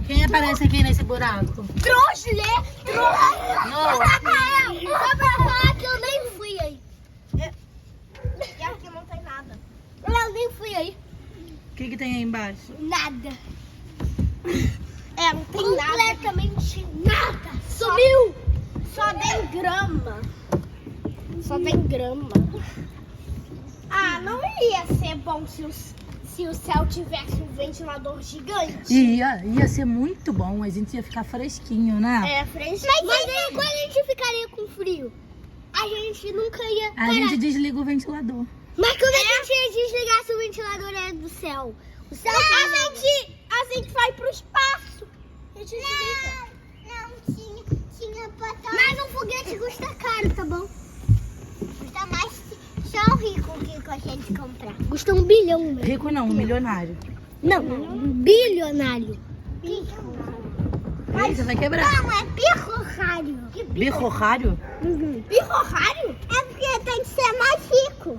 Quem aparece aqui nesse buraco? Trouxe-lhe! Nossa. Só pra falar que eu nem fui aí. E aqui não tem nada. Eu nem fui aí. O que tem aí embaixo? Nada. Não tem nada. Completamente nada. Sumiu! Só tem grama. Só tem grama. Ah, não ia ser bom se o céu tivesse um ventilador gigante. Ia ser muito bom, a gente ia ficar fresquinho, né? Fresquinho. Mas aí quando a gente ficaria com frio? A gente nunca ia parar. A gente desliga o ventilador. Mas como é que a gente ia desligar se o ventilador é do céu? O céu a gente vai pro espaço. A gente não tinha botão. Mas um foguete custa caro, tá bom? Custa mais só o rico que consegue comprar. Custa 1 bilhão. Né? Rico não, milionário. Não, bilionário. Aí você vai quebrar. Não, é birrorário. Birrorário? Birrorário? É porque tem que ser mais rico.